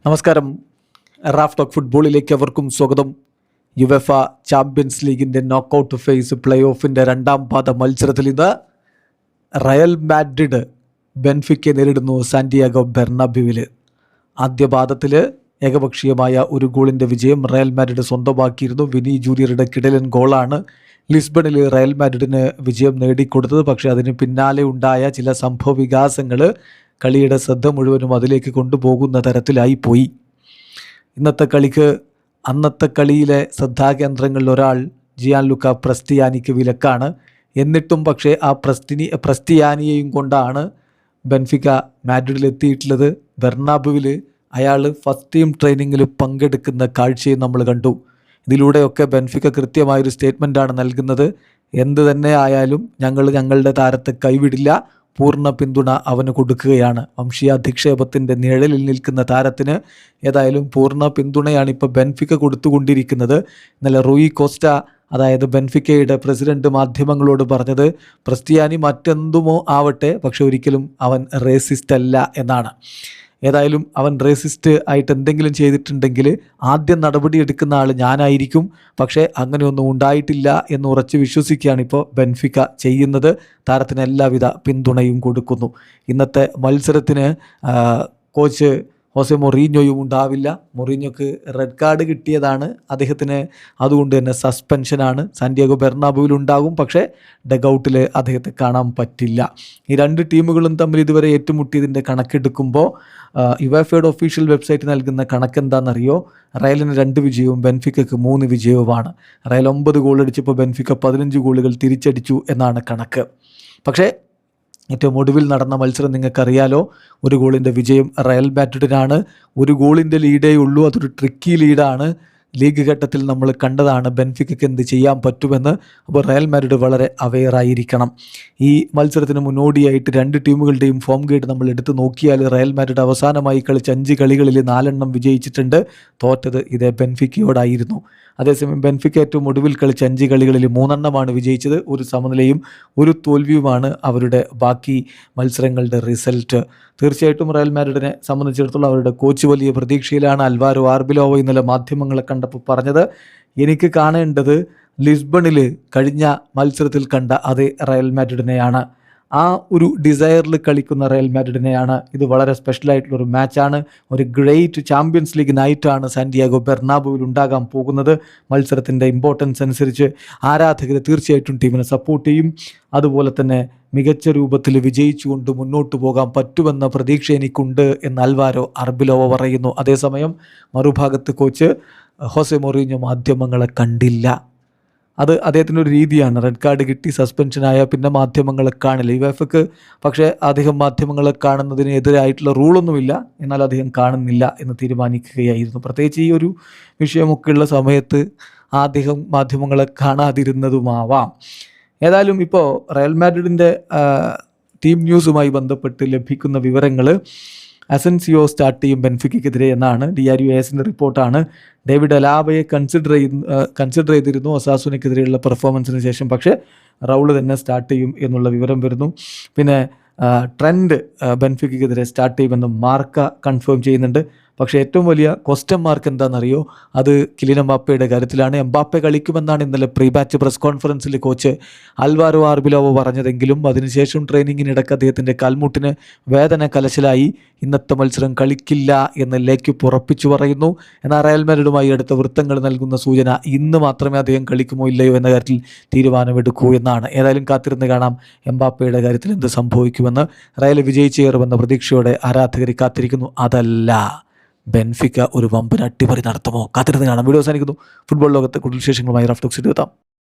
നമസ്കാരം. Raf talk ഫുട്ബോളിലേക്ക് അവർക്കും സ്വാഗതം. യുവേഫ ചാമ്പ്യൻസ് ലീഗിൻ്റെ നോക്കൌട്ട് ഫേസ് പ്ലേ ഓഫിൻ്റെ രണ്ടാം പാദ മത്സരത്തിൽ ഇന്ന് റയൽ മാഡ്രിഡ് ബെൻഫിക്കയെ നേരിടുന്നു സാന്റിയാഗോ ബെർണാബ്യൂവിൽ. ആദ്യ പാദത്തിൽ ഏകപക്ഷീയമായ ഒരു ഗോളിൻ്റെ വിജയം റയൽ മാഡ്രിഡ് സ്വന്തമാക്കിയിരുന്നു. വിനി ജൂനിയറുടെ കിടലൻ ഗോളാണ് ലിസ്ബണിൽ റയൽ മാഡ്രിഡിന് വിജയം നേടിക്കൊടുത്തത്. പക്ഷേ അതിന് പിന്നാലെ ഉണ്ടായ ചില സംഭവ വികാസങ്ങൾ കളിയുടെ ശ്രദ്ധ മുഴുവനും അതിലേക്ക് കൊണ്ടുപോകുന്ന തരത്തിലായിപ്പോയി. ഇന്നത്തെ കളിക്ക് അന്നത്തെ കളിയിലെ ശ്രദ്ധാകേന്ദ്രങ്ങളിൽ ഒരാൾ ജിയാൻ ലുക്ക പ്രസ്റ്റിയാനിക്ക് വിലക്കാണ്. എന്നിട്ടും പക്ഷേ ആ പ്രസ്റ്റിയാനിയെയും കൊണ്ടാണ് ബെൻഫിക്ക മാഡ്രിഡിലെത്തിയിട്ടുള്ളത്. ബെർണാബ്യൂവിൽ അയാൾ ഫസ്റ്റ് ടീം ട്രെയിനിങ്ങിൽ പങ്കെടുക്കുന്ന കാഴ്ചയും നമ്മൾ കണ്ടു. ഇതിലൂടെയൊക്കെ ബെൻഫിക്ക കൃത്യമായൊരു സ്റ്റേറ്റ്മെൻറ്റാണ് നൽകുന്നത്. എന്ത് തന്നെ ആയാലും ഞങ്ങളുടെ താരത്തെ കൈവിടില്ല, പൂർണ്ണ പിന്തുണ അവന് കൊടുക്കുകയാണ്. വംശീയാധിക്ഷേപത്തിൻ്റെ നിഴലിൽ നിൽക്കുന്ന താരത്തിന് ഏതായാലും പൂർണ്ണ പിന്തുണയാണ് ഇപ്പോൾ ബെൻഫിക്ക കൊടുത്തുകൊണ്ടിരിക്കുന്നത്. ഇന്നലെ റൂയി കോസ്റ്റ, അതായത് ബെൻഫിക്കയുടെ പ്രസിഡന്റ്, മാധ്യമങ്ങളോട് പറഞ്ഞത് ക്രിസ്ത്യാനി മറ്റെന്തുമോ ആവട്ടെ, പക്ഷെ ഒരിക്കലും അവൻ റേസിസ്റ്റ് അല്ല എന്നാണ്. ഏതായാലും അവൻ റേസിസ്റ്റ് ആയിട്ട് എന്തെങ്കിലും ചെയ്തിട്ടുണ്ടെങ്കിൽ ആദ്യം നടപടി എടുക്കുന്ന ആൾ ഞാനായിരിക്കും. പക്ഷേ അങ്ങനെയൊന്നും ഉണ്ടായിട്ടില്ല എന്ന് ഉറച്ച് വിശ്വസിക്കുകയാണ് ഇപ്പോൾ ബെൻഫിക്ക ചെയ്യുന്നത്. താരത്തിന് എല്ലാവിധ പിന്തുണയും കൊടുക്കുന്നു. ഇന്നത്തെ മത്സരത്തിന് കോച്ച് ഹോസെ മൊറീഞ്ഞോയും ഉണ്ടാവില്ല. മൊറീഞ്ഞോക്ക് റെഡ് കാർഡ് കിട്ടിയതാണ്, അദ്ദേഹത്തിന് അതുകൊണ്ട് തന്നെ സസ്പെൻഷനാണ്. സാന്റിയാഗോ ബെർണാബ്യൂവിൽ ഉണ്ടാകും, പക്ഷേ ഡഗൌട്ടിൽ അദ്ദേഹത്തെ കാണാൻ പറ്റില്ല. ഈ രണ്ട് ടീമുകളും തമ്മിൽ ഇതുവരെ ഏറ്റുമുട്ടിയതിൻ്റെ കണക്കെടുക്കുമ്പോൾ യുവേഫയുടെ ഒഫീഷ്യൽ വെബ്സൈറ്റ് നൽകുന്ന കണക്കെന്താണെന്നറിയോ? റയലിന് 2 വിജയവും ബെൻഫിക്കയ്ക്ക് 3 വിജയവുമാണ്. റയൽ 9 ഗോൾ അടിച്ചപ്പോൾ ബെൻഫിക്ക 15 ഗോളുകൾ തിരിച്ചടിച്ചു എന്നാണ് കണക്ക്. പക്ഷേ ഏറ്റവും ഒടുവിൽ നടന്ന മത്സരം നിങ്ങൾക്കറിയാലോ. 1 ഗോളിൻ്റെ വിജയം റയൽ മാഡ്രിഡിനാണ്. 1 ഗോളിൻ്റെ ലീഡേ ഉള്ളൂ. അതൊരു ട്രിക്കി ലീഡാണ്. ലീഗ് ഘട്ടത്തിൽ നമ്മൾ കണ്ടതാണ് ബെൻഫിക്കയ്ക്ക് എന്ത് ചെയ്യാൻ പറ്റുമെന്ന്. അപ്പോൾ റയൽ മാഡ്രിഡ് വളരെ അവെയറായിരിക്കണം. ഈ മത്സരത്തിന് മുന്നോടിയായിട്ട് 2 ടീമുകളുടെയും ഫോം ഗേഡ് നമ്മൾ എടുത്ത് നോക്കിയാൽ റയൽ മാഡ്രിഡ് അവസാനമായി കളിച്ച 5 കളികളിൽ 4 വിജയിച്ചിട്ടുണ്ട്. തോറ്റത് ഇതേ ബെൻഫിക്കയോടായിരുന്നു. അതേസമയം ബെൻഫിക്ക ഏറ്റവും ഒടുവിൽ കളിച്ച 5 കളികളിൽ 3 വിജയിച്ചത്. 1 സമനിലയും 1 തോൽവിയുമാണ് അവരുടെ ബാക്കി മത്സരങ്ങളുടെ റിസൾട്ട്. തീർച്ചയായിട്ടും റയൽ മാഡ്രിഡിനെ സംബന്ധിച്ചിടത്തോളം അവരുടെ കോച്ച് വലിയ പ്രതീക്ഷയിലാണ്. അൽവാരോ ആർബിലോവോ ഇന്നലെ മാധ്യമങ്ങളെ കണ്ടപ്പോൾ പറഞ്ഞത്, എനിക്ക് കാണേണ്ടത് ലിസ്ബണിൽ കഴിഞ്ഞ മത്സരത്തിൽ കണ്ട അതേ റയൽ മാഡ്രിഡിനെയാണ്, ആ ഒരു ഡിസയറിൽ കളിക്കുന്ന റയൽ മാഡ്രിഡിനെയാണ്. ഇത് വളരെ സ്പെഷ്യലായിട്ടുള്ളൊരു മാച്ചാണ്. ഒരു ഗ്രേറ്റ് ചാമ്പ്യൻസ് ലീഗ് നൈറ്റാണ് സാന്റിയാഗോ ബെർണാബ്യൂവിൽ ഉണ്ടാകാൻ പോകുന്നത്. മത്സരത്തിൻ്റെ ഇമ്പോർട്ടൻസ് അനുസരിച്ച് ആരാധകർ തീർച്ചയായിട്ടും ടീമിനെ സപ്പോർട്ട് ചെയ്യും. അതുപോലെ തന്നെ മികച്ച രൂപത്തിൽ വിജയിച്ചുകൊണ്ട് മുന്നോട്ട് പോകാൻ പറ്റുമെന്ന പ്രതീക്ഷ എനിക്കുണ്ട് എന്ന് അൽവാരോ ആർബിലോവോ പറയുന്നു. അതേസമയം മറുഭാഗത്ത് കോച്ച് ഹോസെ മൊറീഞ്ഞോ മാധ്യമങ്ങളെ കണ്ടില്ല. അത് അദ്ദേഹത്തിൻ്റെ ഒരു രീതിയാണ്. റെഡ് കാർഡ് കിട്ടി സസ്പെൻഷനായ പിന്നെ മാധ്യമങ്ങളെ കാണില്ല. യുവേഫയ്ക്ക് പക്ഷേ അദ്ദേഹം മാധ്യമങ്ങളെ കാണുന്നതിന് എതിരായിട്ടുള്ള റൂളൊന്നുമില്ല, എന്നാൽ അദ്ദേഹം കാണുന്നില്ല എന്ന് തീരുമാനിക്കുകയായിരുന്നു. പ്രത്യേകിച്ച് ഈ ഒരു വിഷയമൊക്കെയുള്ള സമയത്ത് അദ്ദേഹം മാധ്യമങ്ങളെ കാണാതിരുന്നതുമാവാം. ഏതായാലും ഇപ്പോൾ റയൽ മാഡ്രിഡിൻ്റെ ടീം ന്യൂസുമായി ബന്ധപ്പെട്ട് ലഭിക്കുന്ന വിവരങ്ങൾ, അസൻസിയോ സ്റ്റാർട്ട് ചെയ്യും ബെൻഫിക്കയ്ക്കെതിരെ എന്നാണ്. DRU ASൻ്റെ റിപ്പോർട്ടാണ്. ഡേവിഡ് അലാബയെ കൺസിഡർ ചെയ്തിരുന്നു ഒസാസുനയ്ക്കെതിരെയുള്ള പെർഫോമൻസിന് ശേഷം, പക്ഷേ റൗൾ തന്നെ സ്റ്റാർട്ട് ചെയ്യും എന്നുള്ള വിവരം വരുന്നു. പിന്നെ ട്രെൻഡ് ബെൻഫിക്കയ്ക്കെതിരെ സ്റ്റാർട്ട് ചെയ്യുമെന്ന് മാർക്ക കൺഫേം ചെയ്യുന്നുണ്ട്. പക്ഷേ ഏറ്റവും വലിയ ക്വസ്റ്റ്യൻ മാർക്ക് എന്താണെന്നറിയോ? അത് കിലിയൻ എംബാപ്പയുടെ കാര്യത്തിലാണ്. എംബാപ്പെ കളിക്കുമെന്നാണ് ഇന്നലെ പ്രീ മാച്ച് പ്രസ് കോൺഫറൻസിൽ കോച്ച് അൽവാരോ ആർബിലോവോ പറഞ്ഞതെങ്കിലും അതിനുശേഷം ട്രെയിനിങ്ങിനിടയ്ക്ക് അദ്ദേഹത്തിൻ്റെ കാൽമുട്ടിന് വേദന കലശലായി. ഇന്നത്തെ മത്സരം കളിക്കില്ല എന്ന് ലേക്യുപ്പ് ഉറപ്പിച്ചു പറയുന്നു. എന്നാൽ റയൽ മാഡ്രിഡുമായി അടുത്ത വൃത്തങ്ങൾ നൽകുന്ന സൂചന ഇന്ന് മാത്രമേ അദ്ദേഹം കളിക്കുമോ ഇല്ലയോ എന്ന കാര്യത്തിൽ തീരുമാനമെടുക്കൂ എന്നാണ്. ഏതായാലും കാത്തിരുന്ന് കാണാം എംബാപ്പയുടെ കാര്യത്തിൽ എന്ത് സംഭവിക്കുമെന്ന്. റയൽ വിജയിച്ചു കയറുമെന്ന പ്രതീക്ഷയോടെ ആരാധകർ കാത്തിരിക്കുന്നു. അതല്ല ബെൻഫിക്ക ഒരു വമ്പൻ അട്ടിമറി നടത്തുമോ? കാത്തിരുന്ന് കാണാം. വീഡിയോ അവസാനിക്കുന്നു. ഫുട്ബോൾ ലോകത്തെ കൂടുതൽ വിശേഷങ്ങളുമായി റാഫ് ടോക്സിൽ എത്താം.